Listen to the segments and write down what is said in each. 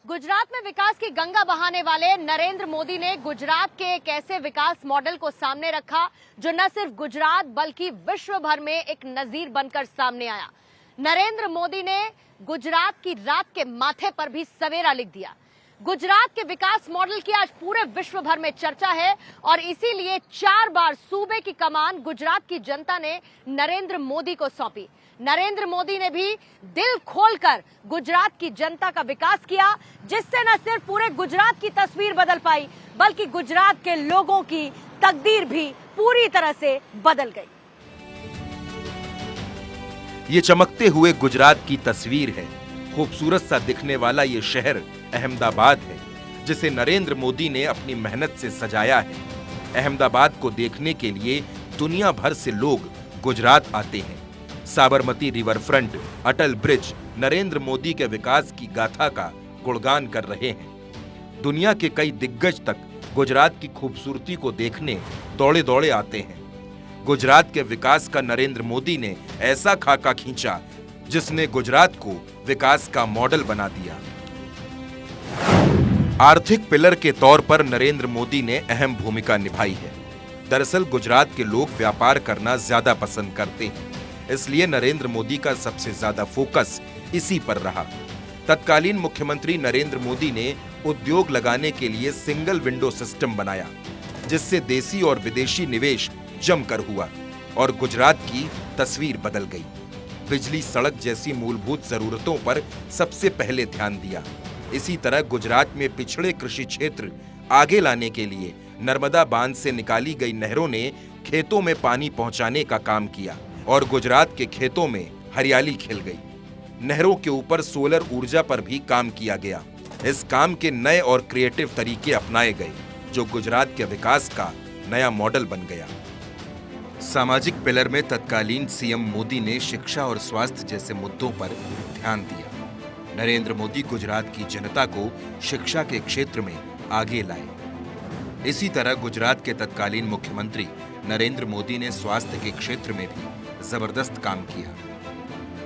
गुजरात में विकास की गंगा बहाने वाले नरेंद्र मोदी ने गुजरात के एक ऐसे विकास मॉडल को सामने रखा जो न सिर्फ गुजरात बल्कि विश्व भर में एक नजीर बनकर सामने आया। नरेंद्र मोदी ने गुजरात की रात के माथे पर भी सवेरा लिख दिया। गुजरात के विकास मॉडल की आज पूरे विश्व भर में चर्चा है और इसीलिए 4 बार सूबे की कमान गुजरात की जनता ने नरेंद्र मोदी को सौंपी। नरेंद्र मोदी ने भी दिल खोलकर गुजरात की जनता का विकास किया, जिससे न सिर्फ पूरे गुजरात की तस्वीर बदल पाई बल्कि गुजरात के लोगों की तकदीर भी पूरी तरह से बदल गई। ये चमकते हुए गुजरात की तस्वीर है। खूबसूरत सा दिखने वाला ये शहर अहमदाबाद है, जिसे नरेंद्र मोदी ने अपनी मेहनत से सजाया है। अहमदाबाद को देखने के लिए दुनिया भर से लोग गुजरात आते हैं। साबरमती रिवर फ्रंट, अटल ब्रिज नरेंद्र मोदी के विकास की गाथा का गुणगान कर रहे हैं। दुनिया के कई दिग्गज तक गुजरात की खूबसूरती को देखने दौड़े दौड़े आते हैं। गुजरात के विकास का नरेंद्र मोदी ने ऐसा खाका खींचा जिसने गुजरात को विकास का मॉडल बना दिया। आर्थिक पिलर के तौर पर नरेंद्र मोदी ने अहम भूमिका निभाई है। दरअसल गुजरात के लोग व्यापार करना ज्यादा पसंद करते हैं, इसलिए नरेंद्र मोदी का सबसे ज्यादा फोकस इसी पर रहा। तत्कालीन मुख्यमंत्री नरेंद्र मोदी ने उद्योग लगाने के लिए सिंगल विंडो सिस्टम बनाया, जिससे देसी और विदेशी निवेश जमकर हुआ और गुजरात की तस्वीर बदल गई। बिजली, सड़क जैसी मूलभूत जरूरतों पर सबसे पहले ध्यान दिया। इसी तरह गुजरात में पिछड़े कृषि क्षेत्र आगे लाने के लिए नर्मदा बांध से निकाली गई नहरों ने खेतों में पानी पहुंचाने का काम किया और गुजरात के खेतों में हरियाली खिल गई। नहरों के ऊपर सोलर ऊर्जा पर भी काम किया गया। इस काम के नए और क्रिएटिव तरीके अपनाए गए, जो गुजरात के विकास का नया मॉडल बन गया। सामाजिक पिलर में तत्कालीन सीएम मोदी ने शिक्षा और स्वास्थ्य जैसे मुद्दों पर ध्यान दिया। नरेंद्र मोदी गुजरात की जनता को शिक्षा के क्षेत्र में आगे लाए। इसी तरह गुजरात के तत्कालीन मुख्यमंत्री नरेंद्र मोदी ने स्वास्थ्य के क्षेत्र में भी जबरदस्त काम किया,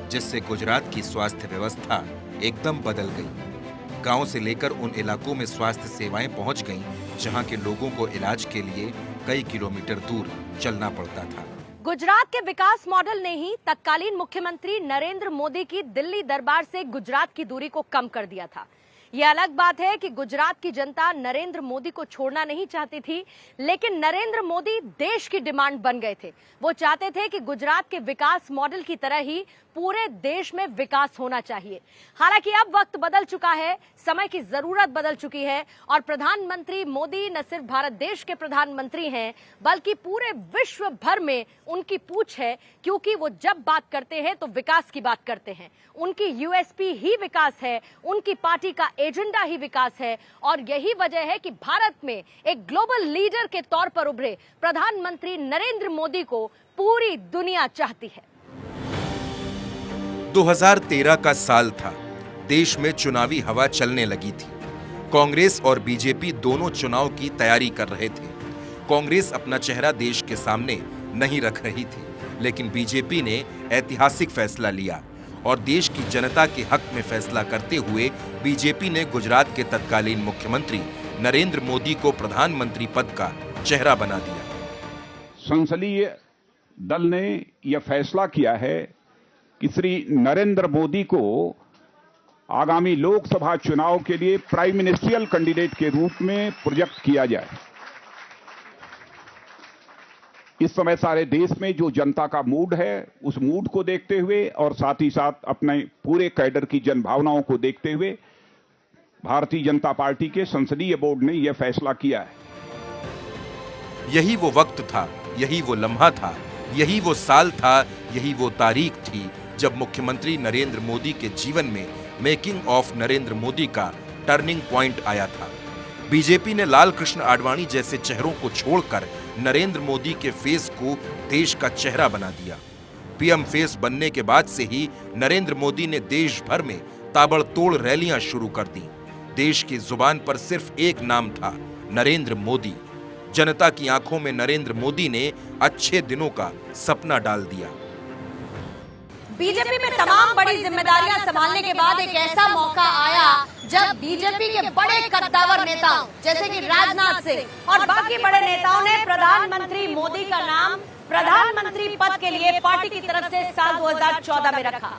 जिससे गुजरात की स्वास्थ्य व्यवस्था एकदम बदल गई। गांव से लेकर उन इलाकों में स्वास्थ्य सेवाएं पहुंच गईं, जहां के लोगों को इलाज के लिए कई किलोमीटर दूर चलना पड़ता था। गुजरात के विकास मॉडल ने ही तत्कालीन मुख्यमंत्री नरेंद्र मोदी की दिल्ली दरबार से गुजरात की दूरी को कम कर दिया था। यह अलग बात है कि गुजरात की जनता नरेंद्र मोदी को छोड़ना नहीं चाहती थी, लेकिन नरेंद्र मोदी देश की डिमांड बन गए थे। वो चाहते थे कि गुजरात के विकास मॉडल की तरह ही पूरे देश में विकास होना चाहिए। हालांकि अब वक्त बदल चुका है, समय की जरूरत बदल चुकी है और प्रधानमंत्री मोदी न सिर्फ भारत देश के प्रधानमंत्री हैं, बल्कि पूरे विश्व भर में उनकी पूछ है, क्योंकि वो जब बात करते हैं तो विकास की बात करते हैं। उनकी यूएसपी ही विकास है, उनकी पार्टी का एजेंडा ही विकास है और यही वजह है कि भारत में एक ग्लोबल लीडर के तौर पर उभरे प्रधानमंत्री नरेंद्र मोदी को पूरी दुनिया चाहती है। 2013 का साल था। देश में चुनावी हवा चलने लगी थी। कांग्रेस और बीजेपी दोनों चुनाव की तैयारी कर रहे थे। कांग्रेस अपना चेहरा देश के सामने नहीं रख रही थी, लेकिन बीजेपी ने ऐतिहासिक फैसला लिया और देश की जनता के हक में फैसला करते हुए बीजेपी ने गुजरात के तत्कालीन मुख्यमंत्री नरेंद्र मोदी को प्रधानमंत्री पद का चेहरा बना दिया। संसदीय दल ने यह फैसला किया है कि श्री नरेंद्र मोदी को आगामी लोकसभा चुनाव के लिए प्राइम मिनिस्ट्रियल कैंडिडेट के रूप में प्रोजेक्ट किया जाए। इस समय सारे देश में जो जनता का मूड है, उस मूड को देखते हुए और साथ ही साथ अपने पूरे कैडर की जनभावनाओं को देखते हुए भारतीय जनता पार्टी के संसदीय बोर्ड ने यह फैसला किया है। यही वो वक्त था, यही वो लम्हा था, यही वो साल था, यही वो तारीख थी जब मुख्यमंत्री नरेंद्र मोदी के जीवन में मेकिंग ऑफ नरेंद्र मोदी का टर्निंग पॉइंट आया था। बीजेपी ने लाल कृष्ण आडवाणी जैसे चेहरों को छोड़कर नरेंद्र मोदी के फेस को देश का चेहरा बना दिया। पीएम फेस बनने के बाद से ही नरेंद्र मोदी ने देश भर में ताबड़तोड़ रैलियां शुरू कर दी। देश की जुबान पर सिर्फ एक नाम था, नरेंद्र मोदी। जनता की आंखों में नरेंद्र मोदी ने अच्छे दिनों का सपना डाल दिया। बीजेपी में तमाम बड़ी जिम्मेदारियां संभालने के बाद एक ऐसा मौका आया जब बीजेपी के बड़े कद्दावर नेताओं जैसे कि राजनाथ सिंह और बाकी बड़े नेताओं ने प्रधानमंत्री मोदी का नाम प्रधानमंत्री पद के लिए पार्टी की तरफ से साल 2014 में रखा।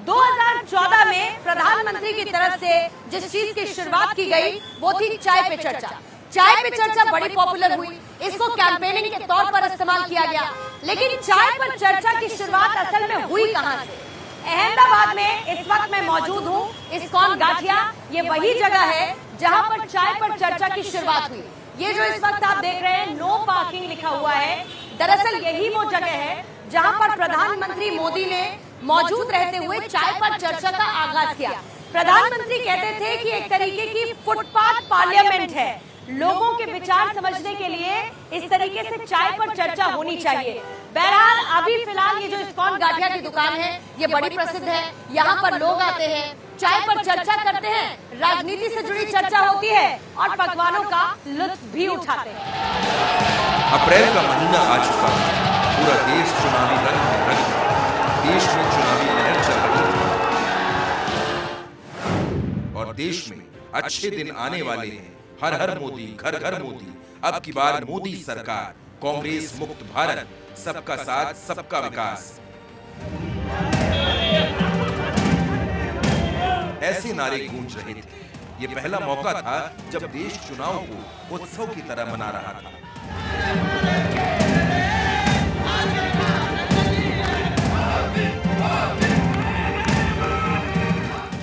2014 में प्रधानमंत्री की तरफ से जिस चीज की शुरुआत की गई वो थी चाय पे चर्चा। चाय पे चर्चा बड़ी पॉपुलर हुई, इसको कैंपेनिंग के तौर पर इस्तेमाल किया गया। लेकिन चाय पर चर्चा की शुरुआत असल में हुई कहां से? अहमदाबाद में इस वक्त मैं मौजूद हूं, इस्कॉन गाठिया, ये वही जगह है जहां पर चाय पर चर्चा की शुरुआत हुई। ये जो इस वक्त आप देख रहे हैं नो पार्किंग लिखा हुआ है, दरअसल यही वो जगह है जहां पर प्रधानमंत्री मोदी ने मौजूद रहते हुए चाय पर चर्चा का आगाज किया। प्रधानमंत्री कहते थे कि एक तरीके की फुटपाथ पार्लियामेंट है, लोगों के विचार समझने के लिए इस तरीके से चाय पर चर्चा होनी चाहिए। बहरहाल अभी फिलहाल ये जो इस्कॉन गाठिया की दुकान है ये बड़ी प्रसिद्ध है, यहाँ पर लोग आते हैं, चाय पर चर्चा करते हैं, राजनीति से जुड़ी चर्चा होती है और पकवानों का लुत्फ भी उठाते हैं। अप्रैल का महीना आ चुका है, पूरा देश चुनावी रंग में रंग गया। देश में चुनावी लहर चल रही है और देश में अच्छे दिन आने वाले हैं। हर हर मोदी, घर घर मोदी, अब की बार मोदी सरकार, कांग्रेस मुक्त भारत, सबका साथ सबका विकास, ऐसे नारे गूंज रहे थे। ये पहला मौका था जब देश चुनाव को उत्सव की तरह मना रहा था।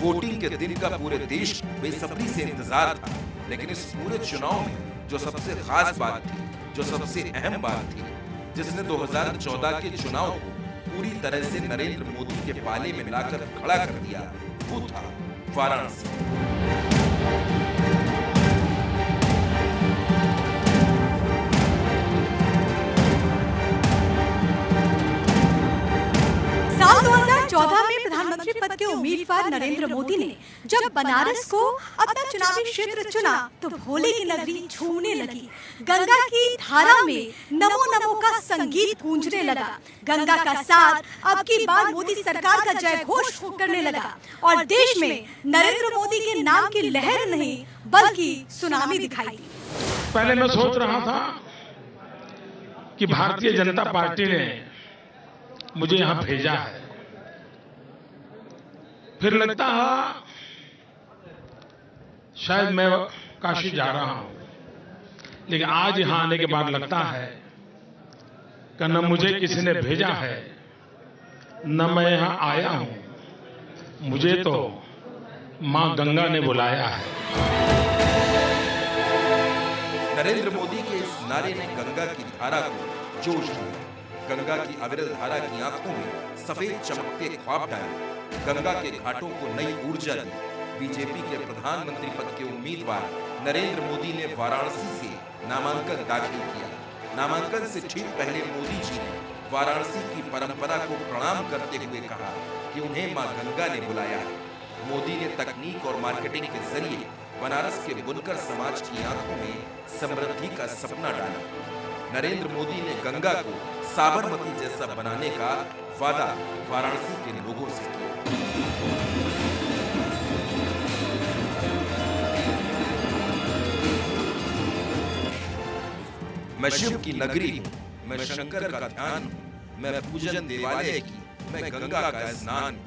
वोटिंग के दिन का पूरे देश बेसब्री से इंतजार था, लेकिन इस पूरे चुनाव में जो सबसे खास बात थी, जो सबसे अहम बात थी, जिसने 2014 के चुनाव को पूरी तरह से नरेंद्र मोदी के पाले में मिलाकर खड़ा कर दिया, वो था वाराणसी। साल 2014 में प्रधानमंत्री पद के उम्मीदवार नरेंद्र मोदी ने जब बनारस को अपना चुनावी क्षेत्र चुना तो भोले की नगरी झूमने लगी। गंगा की धारा में नमो नमो का संगीत गूंजने लगा। गंगा का साथ अब की बार मोदी सरकार का जय घोष करने लगा और देश में नरेंद्र मोदी के नाम की लहर नहीं बल्कि सुनामी दिखाई दी। पहले मैं सोच रहा था कि भारतीय जनता पार्टी ने मुझे यहां भेजा है, फिर लगता है शायद मैं काशी जा रहा हूं, लेकिन आज यहां आने के बाद लगता है कि न मुझे किसी ने भेजा है न मैं यहां आया हूं, मुझे तो मां गंगा ने बुलाया है। नरेंद्र मोदी के इस नारे ने गंगा की धारा को जोश दिया। गंगा की अविरल धारा की आंखों में सफेद चमकते ख्वाब डाले, गंगा के घाटों को नई ऊर्जा दी। बीजेपी के प्रधानमंत्री पद के उम्मीदवार नरेंद्र मोदी ने वाराणसी से नामांकन दाखिल किया। नामांकन से ठीक पहले मोदी जी ने वाराणसी की परंपरा को प्रणाम करते हुए कहा कि उन्हें मां गंगा ने बुलाया है। मोदी ने तकनीक और मार्केटिंग के जरिए बनारस के बुनकर समाज की आंखों में समृद्धि का सपना डाला। नरेंद्र मोदी ने गंगा को साबरमती जैसा बनाने का वादा वाराणसी के लोगों से किया। मैं शिव की नगरी हूँ, मैं शंकर का ध्यान हूँ, मैं पूजन देवालय की, मैं गंगा का स्नान हूँ।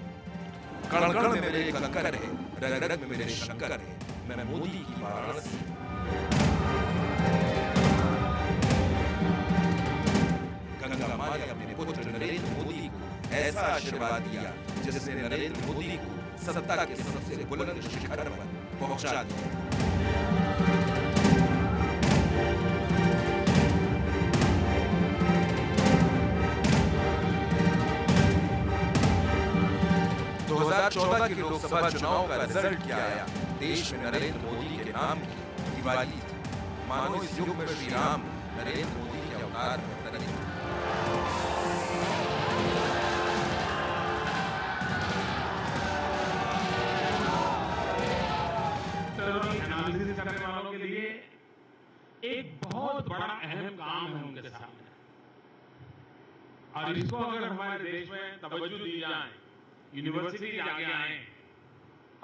कण कण में मेरे कंकर है, रग रग में मेरे शंकर है, मैं मोदी की वाराणसी। गंगा मां ने अपने पुत्र नरेंद्र मोदी को ऐसा आशीर्वाद दिया जिसने नरेंद्र मोदी को सत्ता के सबसे बुलंद शिखर पर पहुंचा दिया। 2014 के लोकसभा चुनाव का रिजल्ट क्या आया? देश में नरेंद्र मोदी के नाम की दिवाली थी। मानो इस युग में श्री राम नरेंद्र मोदी के अवतार में अवतरित हुए। एनालिसिस करने वालों के लिए एक बहुत बड़ा अहम काम है उनके सामने, और इसको अगर हमारे देश में तवज्जो दी जाए यूनिवर्सिटी आगे आए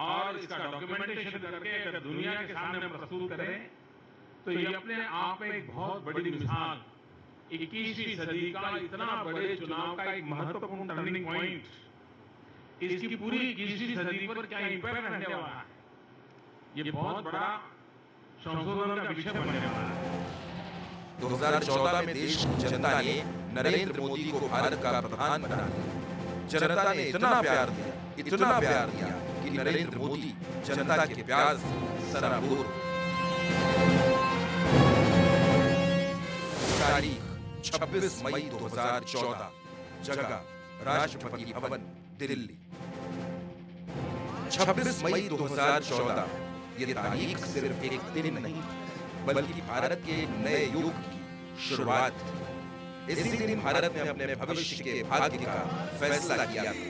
और इसका डॉक्यूमेंटेशन करके अगर दुनिया के सामने प्रस्तुत करें तो ये अपने आप में एक बहुत बड़ी मिसाल, 21वीं सदी का इतना बड़े चुनाव का एक महत्वपूर्ण टर्निंग पॉइंट, इसकी पूरी 21वीं सदी पर क्या इंपैक्ट रहने वाला है, ये बहुत बड़ा संशोधन का विषय बनने वाला है। 2014 में देश की जनता ने नरेंद्र मोदी को भारत का प्रधान बना दिया। जनता ने इतना प्यार दिया कि नरेंद्र मोदी जनता के प्यार से सराबोर। तारीख 26 मई 2014, जगह राष्ट्रपति भवन, दिल्ली। 26 मई 2014 ये तारीख सिर्फ एक दिन नहीं बल्कि भारत के नए युग की शुरुआत थी। इसी दिन भारत ने अपने भविष्य के भाग्य का फैसला किया था।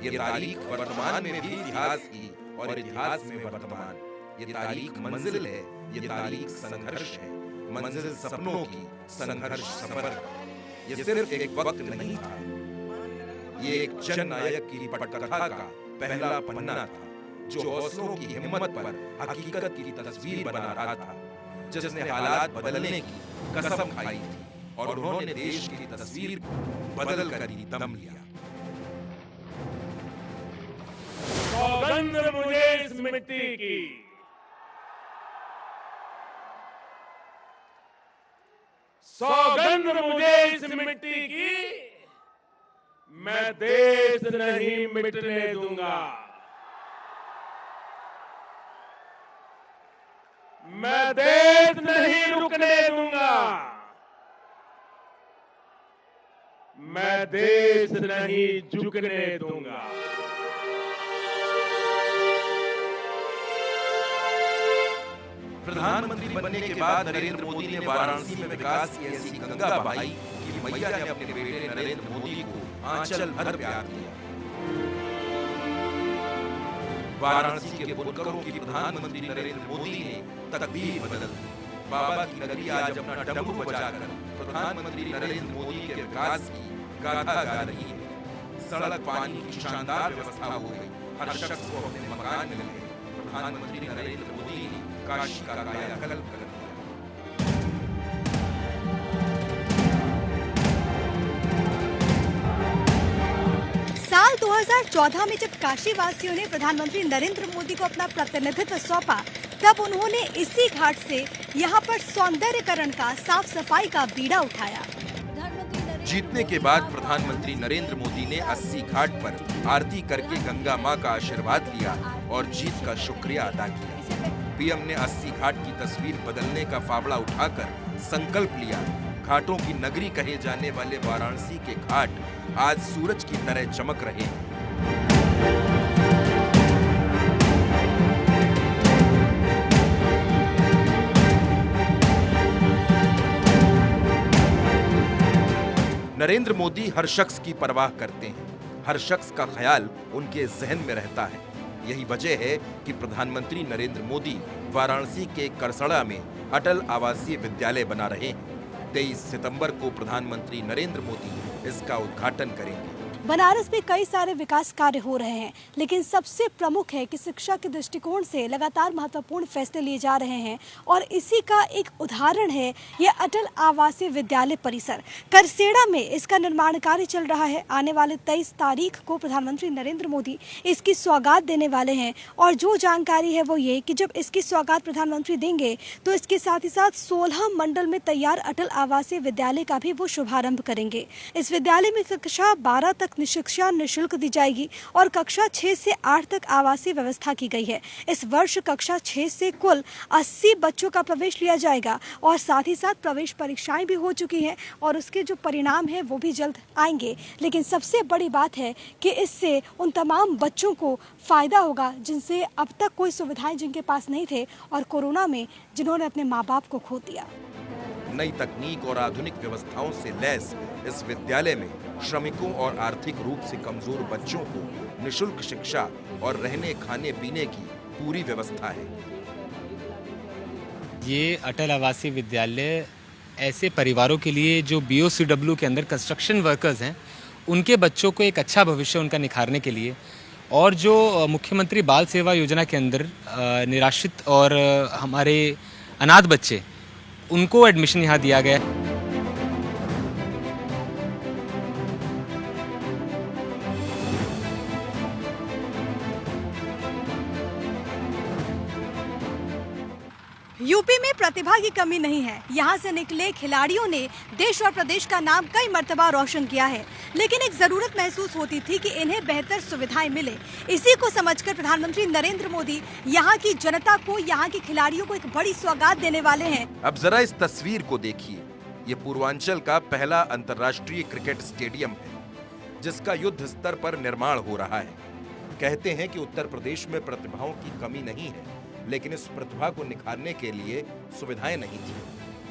ये तारीख वर्तमान में भी इतिहास की और इतिहास में वर्तमान। ये तारीख मंजिल है, ये तारीख संघर्ष है, मंजिल सपनों की, संघर्ष सफर का। ये सिर्फ एक वक्त नहीं था, ये एक जननायक की पटकथा का पहला पन्ना था जो हौसलों की हिम्मत पर हकीकत की तस्वीर बना रहा था, जिसने हालात बदलने की कसम खाई थी और उन्होंने देश की तस्वीर को बदल कर ही दम लिया। सौगंध मुझे इस मिट्टी की, सौगंध मुझे इस मिट्टी की, मैं देश नहीं मिटने दूंगा, मैं देश नहीं रुकने दूंगा, मैं देश नहीं झुकने दूंगा। प्रधानमंत्री बनने के बाद नरेंद्र मोदी ने वाराणसी में विकास की ऐसी गंगा बहाई कि मैया ने अपने बेटे नरेंद्र मोदी को आंचल भर प्यार दिया। वाराणसी के बुनकरों की प्रधानमंत्री नरेंद्र मोदी ने तकदीर बदल दी। बाबा की नगरी आज अपना डमरू बजाकर प्रधानमंत्री नरेंद्र मोदी के विकास की गाथा गा रही है। सड़क पानी की शानदार व्यवस्था हो गई, हर शख्स को अपने मकान मिल गए। प्रधानमंत्री नरेंद्र मोदी ने काशी का कायाकल्प कर दिया। साल 2014 में जब काशी वासियों ने प्रधानमंत्री नरेंद्र मोदी को अपना प्रतिनिधित्व सौंपा, तब उन्होंने इसी घाट से यहां पर सौंदर्यकरण का, साफ सफाई का बीड़ा उठाया। जीतने के बाद प्रधानमंत्री नरेंद्र मोदी ने 80 घाट पर आरती करके गंगा मां का आशीर्वाद लिया और जीत का शुक्रिया अदा किया। पीएम ने 80 घाट की तस्वीर बदलने का फावड़ा उठाकर संकल्प लिया। घाटों की नगरी कहे जाने वाले वाराणसी के घाट आज सूरज की तरह चमक रहे हैं। नरेंद्र मोदी हर शख्स की परवाह करते हैं, हर शख्स का ख्याल उनके जहन में रहता है। यही वजह है कि प्रधानमंत्री नरेंद्र मोदी वाराणसी के करसड़ा में अटल आवासीय विद्यालय बना रहे हैं। 23 सितंबर को प्रधानमंत्री नरेंद्र मोदी इसका उद्घाटन करेंगे। बनारस में कई सारे विकास कार्य हो रहे हैं, लेकिन सबसे प्रमुख है कि शिक्षा के दृष्टिकोण से लगातार महत्वपूर्ण फैसले लिए जा रहे हैं और इसी का एक उदाहरण है ये अटल आवासीय विद्यालय परिसर। करसेड़ा में इसका निर्माण कार्य चल रहा है। आने वाले 23 तारीख को प्रधानमंत्री नरेंद्र मोदी इसकी सौगात देने वाले हैं और जो जानकारी है वो ये कि जब इसकी सौगात प्रधानमंत्री देंगे तो इसके साथ ही साथ 16 मंडल में तैयार अटल आवासीय विद्यालय का भी वो शुभारंभ करेंगे। इस विद्यालय में कक्षा 12 तक शिक्षा निःशुल्क दी जाएगी और कक्षा 6 से 8 तक आवासीय व्यवस्था की गई है। इस वर्ष कक्षा 6 से कुल 80 बच्चों का प्रवेश लिया जाएगा और साथ ही साथ प्रवेश परीक्षाएं भी हो चुकी हैं और उसके जो परिणाम हैं वो भी जल्द आएंगे। लेकिन सबसे बड़ी बात है कि इससे उन तमाम बच्चों को फायदा होगा जिनसे अब तक कोई सुविधाएं जिनके पास नहीं थे और कोरोना में जिन्होंने अपने माँ बाप को खो दिया। नई तकनीक और आधुनिक व्यवस्थाओं से लैस इस विद्यालय में श्रमिकों और आर्थिक रूप से कमजोर बच्चों को निःशुल्क शिक्षा और रहने खाने पीने की पूरी व्यवस्था है। ये अटल आवासीय विद्यालय ऐसे परिवारों के लिए जो BOCW के अंदर कंस्ट्रक्शन वर्कर्स हैं उनके बच्चों को एक अच्छा भविष्य उनका निखारने के लिए, और जो मुख्यमंत्री बाल सेवा योजना के अंदर निराश्रित और हमारे अनाथ बच्चे, उनको एडमिशन यहाँ दिया गया है। यूपी में प्रतिभा की कमी नहीं है। यहाँ से निकले खिलाड़ियों ने देश और प्रदेश का नाम कई मर्तबा रोशन किया है, लेकिन एक जरूरत महसूस होती थी कि इन्हें बेहतर सुविधाएं मिले। इसी को समझकर प्रधानमंत्री नरेंद्र मोदी यहाँ की जनता को, यहाँ के खिलाड़ियों को एक बड़ी सौगात देने वाले हैं। अब जरा इस तस्वीर को देखिए। ये पूर्वांचल का पहला अंतर्राष्ट्रीय क्रिकेट स्टेडियम है, जिसका युद्ध स्तर पर निर्माण हो रहा है। कहते हैं कि उत्तर प्रदेश में प्रतिभाओं की कमी नहीं है, लेकिन इस प्रतिभा को निखारने के लिए सुविधाएं नहीं थी।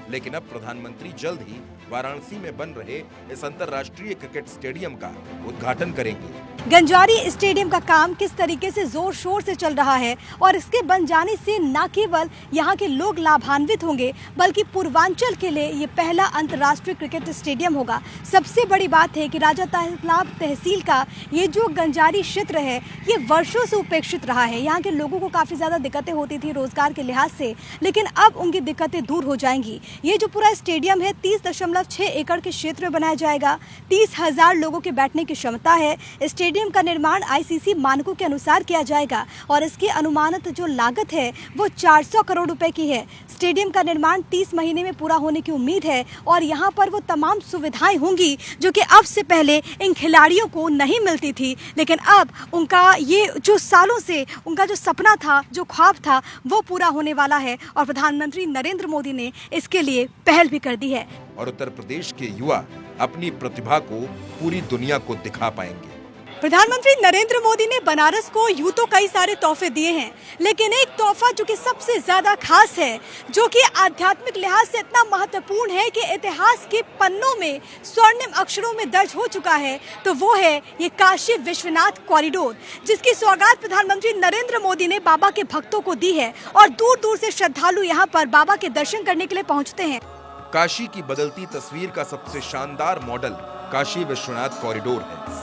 लेकिन अब प्रधानमंत्री जल्द ही वाराणसी में बन रहे इस अंतर्राष्ट्रीय क्रिकेट स्टेडियम का उद्घाटन करेंगे। गंजारी स्टेडियम का काम किस तरीके से जोर शोर से चल रहा है और इसके बन जाने से न केवल यहाँ के लोग लाभान्वित होंगे, बल्कि पूर्वांचल के लिए ये पहला अंतर्राष्ट्रीय क्रिकेट स्टेडियम होगा। सबसे बड़ी बात है कि राजा तालाब तहसील का ये जो गंजारी क्षेत्र है, ये वर्षों से उपेक्षित रहा है। यहाँ के लोगों को काफ़ी ज़्यादा दिक्कतें होती थी रोजगार के लिहाज से, लेकिन अब उनकी दिक्कतें दूर हो जाएंगी। ये जो पूरा स्टेडियम है 30.6 एकड़ के क्षेत्र में बनाया जाएगा। 30,000 लोगों के बैठने की क्षमता है। स्टेडियम का निर्माण आईसीसी मानकों के अनुसार किया जाएगा और इसकी अनुमानित जो लागत है वो 400 करोड़ रुपए की है। स्टेडियम का निर्माण 30 महीने में पूरा होने की उम्मीद है और यहाँ पर वो तमाम सुविधाएं होंगी जो कि अब से पहले इन खिलाड़ियों को नहीं मिलती थी, लेकिन अब उनका ये जो सालों से उनका जो सपना था, जो ख्वाब था, वो पूरा होने वाला है और प्रधानमंत्री नरेंद्र मोदी ने इसके लिए पहल भी कर दी है। और उत्तर प्रदेश के युवा अपनी प्रतिभा को पूरी दुनिया को दिखा पाएंगे। प्रधानमंत्री नरेंद्र मोदी ने बनारस को यूं तो कई सारे तोहफे दिए हैं, लेकिन एक तोहफा जो कि सबसे ज्यादा खास है, जो कि आध्यात्मिक लिहाज से इतना महत्वपूर्ण है कि इतिहास के पन्नों में स्वर्णिम अक्षरों में दर्ज हो चुका है, तो वो है ये काशी विश्वनाथ कॉरिडोर, जिसकी सौगात प्रधानमंत्री नरेंद्र मोदी ने बाबा के भक्तों को दी है और दूर दूर से श्रद्धालु यहाँ पर बाबा के दर्शन करने के लिए पहुँचते हैं। काशी की बदलती तस्वीर का सबसे शानदार मॉडल काशी विश्वनाथ कॉरिडोर है।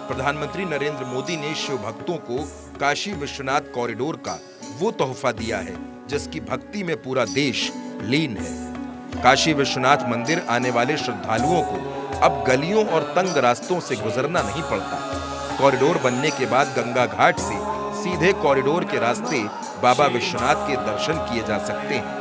प्रधानमंत्री नरेंद्र मोदी ने शिव भक्तों को काशी विश्वनाथ कॉरिडोर का वो तोहफा दिया है जिसकी भक्ति में पूरा देश लीन है। काशी विश्वनाथ मंदिर आने वाले श्रद्धालुओं को अब गलियों और तंग रास्तों से गुजरना नहीं पड़ता। कॉरिडोर बनने के बाद गंगा घाट से सीधे कॉरिडोर के रास्ते बाबा विश्वनाथ के दर्शन किए जा सकते हैं।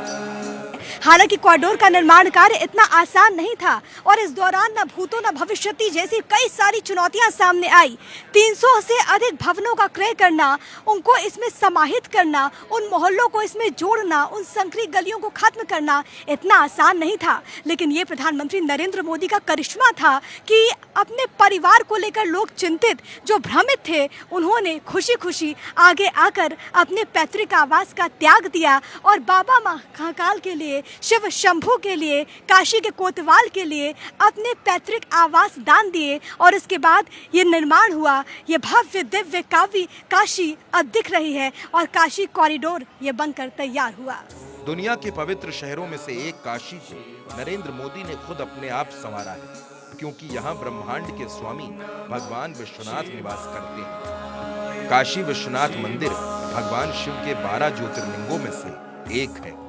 हालांकि कॉरिडोर का निर्माण कार्य इतना आसान नहीं था और इस दौरान न भूतो न भविष्यति जैसी कई सारी चुनौतियां सामने आई। 300 से अधिक भवनों का क्रय करना, उनको इसमें समाहित करना, उन मोहल्लों को इसमें जोड़ना, उन संकरी गलियों को खत्म करना इतना आसान नहीं था। लेकिन ये प्रधानमंत्री नरेंद्र मोदी का करिश्मा था कि अपने परिवार को लेकर लोग चिंतित, जो भ्रमित थे, उन्होंने खुशी खुशी आगे आकर अपने पैतृक आवास का त्याग दिया और बाबा महाकाल के लिए, शिव शंभू के लिए, काशी के कोतवाल के लिए अपने पैतृक आवास दान दिए और इसके बाद ये निर्माण हुआ। ये भव्य दिव्य काव्य काशी अब दिख रही है और काशी कॉरिडोर ये बनकर तैयार हुआ। दुनिया के पवित्र शहरों में से एक काशी को नरेंद्र मोदी ने खुद अपने आप संवारा है, क्योंकि यहाँ ब्रह्मांड के स्वामी भगवान विश्वनाथ निवास करते हैं। काशी विश्वनाथ मंदिर भगवान शिव के 12 ज्योतिर्लिंगों में से एक है।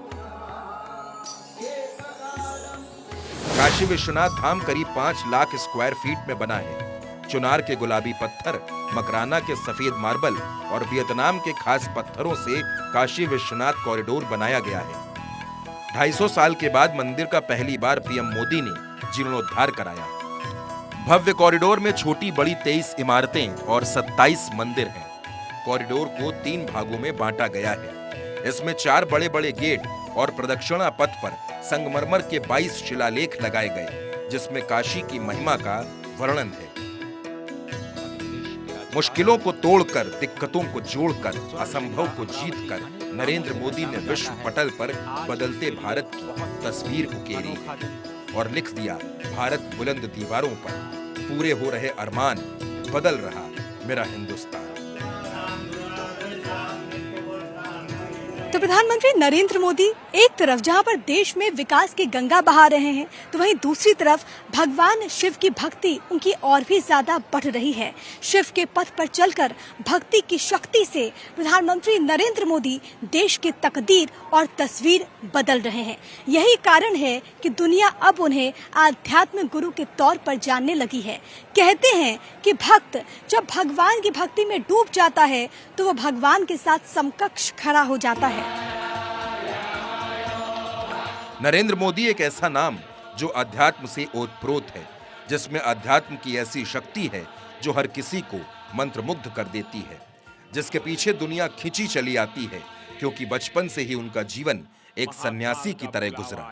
काशी विश्वनाथ धाम करीब 5 लाख स्क्वायर फीट में बना है। चुनार के गुलाबी पत्थर, मकराना के सफेद मार्बल और वियतनाम के खास पत्थरों से काशी विश्वनाथ कॉरिडोर बनाया गया है। 250 साल के बाद मंदिर का पहली बार पीएम मोदी ने जीर्णोद्धार कराया। भव्य कॉरिडोर में छोटी बड़ी 23 इमारतें और 27 मंदिर हैं। कॉरिडोर को 3 भागों में बांटा गया है। इसमें 4 बड़े बड़े गेट और प्रदक्षिणा पथ पर संगमरमर के 22 शिलालेख लगाए गए, जिसमें काशी की महिमा का वर्णन है। मुश्किलों को तोड़कर, दिक्कतों को जोड़कर, असंभव को जीतकर नरेंद्र मोदी ने विश्व पटल पर बदलते भारत की तस्वीर उकेरी और लिख दिया, भारत बुलंद दीवारों पर, पूरे हो रहे अरमान, बदल रहा मेरा हिंदुस्तान। तो प्रधानमंत्री नरेंद्र मोदी एक तरफ जहां पर देश में विकास की गंगा बहा रहे हैं, तो वहीं दूसरी तरफ भगवान शिव की भक्ति उनकी और भी ज्यादा बढ़ रही है। शिव के पथ पर चलकर भक्ति की शक्ति से प्रधानमंत्री नरेंद्र मोदी देश की तकदीर और तस्वीर बदल रहे हैं। यही कारण है कि दुनिया अब उन्हें आध्यात्मिक गुरु के तौर पर जानने लगी है। कहते हैं कि भक्त जब भगवान की भक्ति में डूब जाता है तो वो भगवान के साथ समकक्ष खड़ा हो जाता है। नरेंद्र मोदी एक ऐसा नाम जो अध्यात्म से ओतप्रोत है, जिसमें अध्यात्म की ऐसी शक्ति है जो हर किसी को मंत्रमुग्ध कर देती है, जिसके पीछे दुनिया खिंची चली आती है, क्योंकि बचपन से ही उनका जीवन एक सन्यासी की तरह गुजरा।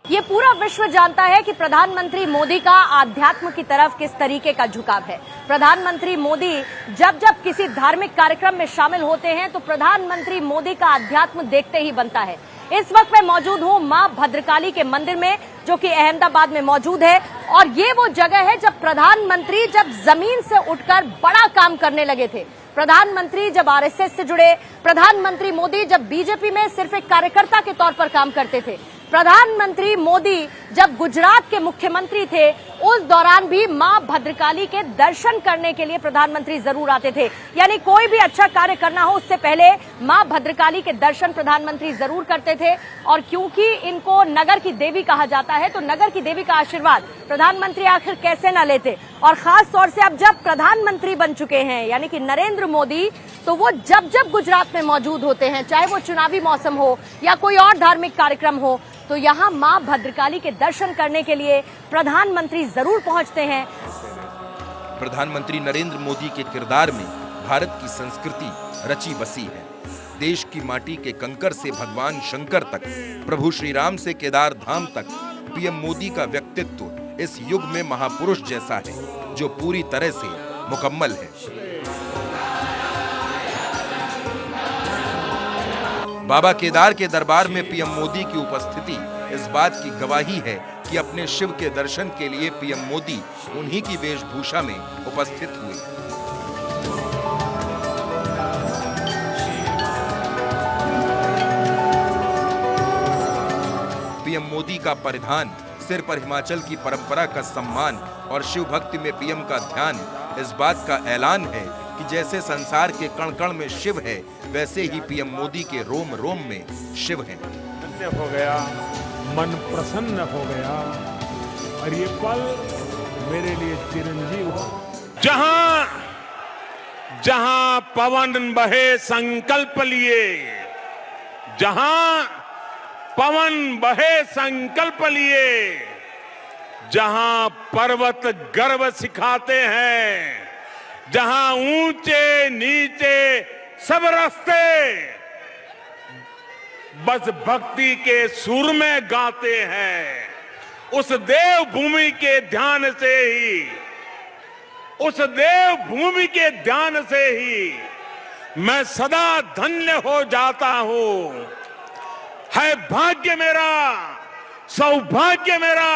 ये पूरा विश्व जानता है कि प्रधानमंत्री मोदी का आध्यात्म की तरफ किस तरीके का झुकाव है। प्रधानमंत्री मोदी जब जब किसी धार्मिक कार्यक्रम में शामिल होते हैं तो प्रधानमंत्री मोदी का आध्यात्म देखते ही बनता है। इस वक्त मैं मौजूद हूँ मां भद्रकाली के मंदिर में, जो कि अहमदाबाद में मौजूद है, और ये वो जगह है जब प्रधानमंत्री जब जमीन से उठकर बड़ा काम करने लगे थे। प्रधानमंत्री जब आरएसएस से जुड़े, प्रधानमंत्री मोदी जब बीजेपी में सिर्फ एक कार्यकर्ता के तौर पर काम करते थे, प्रधानमंत्री मोदी जब गुजरात के मुख्यमंत्री थे, उस दौरान भी मां भद्रकाली के दर्शन करने के लिए प्रधानमंत्री जरूर आते थे। यानी कोई भी अच्छा कार्य करना हो उससे पहले मां भद्रकाली के दर्शन प्रधानमंत्री जरूर करते थे। और क्योंकि इनको नगर की देवी कहा जाता है, तो नगर की देवी का आशीर्वाद प्रधानमंत्री आखिर कैसे न लेते। और खास तौर से अब जब प्रधानमंत्री बन चुके हैं यानी कि नरेंद्र मोदी, तो वो जब जब गुजरात में मौजूद होते हैं, चाहे वो चुनावी मौसम हो या कोई और धार्मिक कार्यक्रम हो, तो यहाँ मां भद्रकाली के दर्शन करने के लिए प्रधानमंत्री जरूर पहुंचते हैं। प्रधानमंत्री नरेंद्र मोदी के किरदार में भारत की संस्कृति रची बसी है। देश की माटी के कंकर से भगवान शंकर तक, प्रभु श्री राम से केदार धाम तक, पीएम मोदी का व्यक्तित्व इस युग में महापुरुष जैसा है, जो पूरी तरह से मुकम्मल है। बाबा केदार के दरबार में पीएम मोदी की उपस्थिति इस बात की गवाही है कि अपने शिव के दर्शन के लिए पीएम मोदी उन्हीं की वेशभूषा में उपस्थित हुए। पीएम मोदी का परिधान, सिर पर हिमाचल की परंपरा का सम्मान और शिव भक्ति में पीएम का ध्यान इस बात का ऐलान है कि जैसे संसार के कण कण में शिव है, वैसे ही पीएम मोदी के रोम रोम में शिव है। धन्य हो गया, मन प्रसन्न हो गया और ये पल मेरे लिए चिरंजीव हो। जहां जहां पवन बहे संकल्प लिए, जहां पवन बहे संकल्प लिए, जहां पर्वत गर्व सिखाते हैं, जहां ऊंचे नीचे सब रास्ते बस भक्ति के सुर में गाते हैं, उस देव भूमि के ध्यान से ही, उस देव भूमि के ध्यान से ही मैं सदा धन्य हो जाता हूं। है भाग्य मेरा, सौभाग्य मेरा,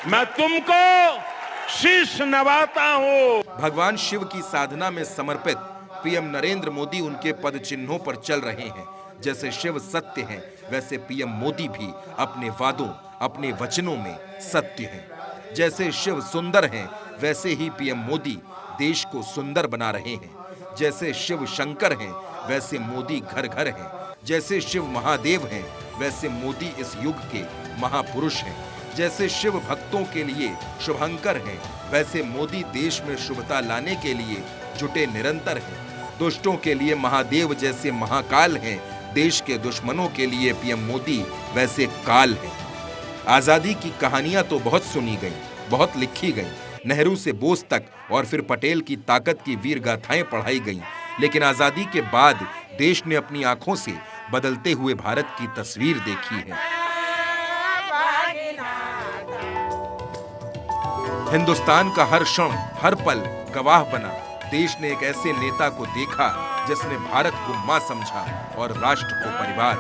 मैं तुमको शीश नवाता हूं। भगवान शिव की साधना में समर्पित पीएम नरेंद्र मोदी उनके पद चिन्हों पर चल रहे हैं। जैसे शिव सत्य हैं, वैसे पीएम मोदी भी अपने वादों, अपने वचनों में सत्य हैं। जैसे शिव सुंदर हैं, वैसे ही पीएम मोदी देश को सुंदर बना रहे हैं। जैसे शिव शंकर हैं, वैसे मोदी घर घर हैं। जैसे शिव महादेव हैं, वैसे मोदी इस युग के महापुरुष हैं। जैसे शिव भक्तों के लिए शुभंकर हैं, वैसे मोदी देश में शुभता लाने के लिए जुटे निरंतर हैं। दुष्टों के लिए महादेव जैसे महाकाल हैं, देश के दुश्मनों के लिए पीएम मोदी वैसे काल हैं। आजादी की कहानियां तो बहुत सुनी गईं, बहुत लिखी गईं, नेहरू से बोस तक और फिर पटेल की ताकत की वीर गाथाएं पढ़ाई गईं, लेकिन आजादी के बाद देश ने अपनी आंखों से बदलते हुए भारत की तस्वीर देखी है। हिंदुस्तान का हर क्षण, हर पल गवाह बना। देश ने एक ऐसे नेता को देखा जिसने भारत को मां समझा और राष्ट्र को परिवार।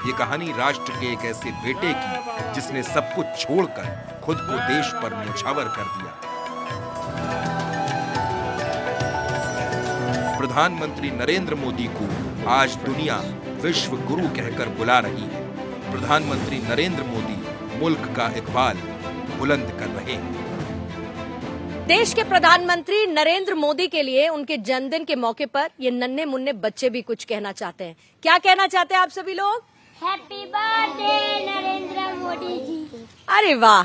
ये कहानी राष्ट्र के एक ऐसे बेटे की जिसने सब कुछ छोड़कर खुद को देश पर न्यौछावर कर दिया। प्रधानमंत्री नरेंद्र मोदी को आज दुनिया विश्व गुरु कहकर बुला रही है। प्रधानमंत्री नरेंद्र मोदी मुल्क का इकबाल बुलंद कर रहे हैं। देश के प्रधानमंत्री नरेंद्र मोदी के लिए उनके जन्मदिन के मौके पर ये नन्हे मुन्ने बच्चे भी कुछ कहना चाहते हैं। क्या कहना चाहते हैं आप सभी लोग? Happy birthday Narendra Modi ji. अरे वाह,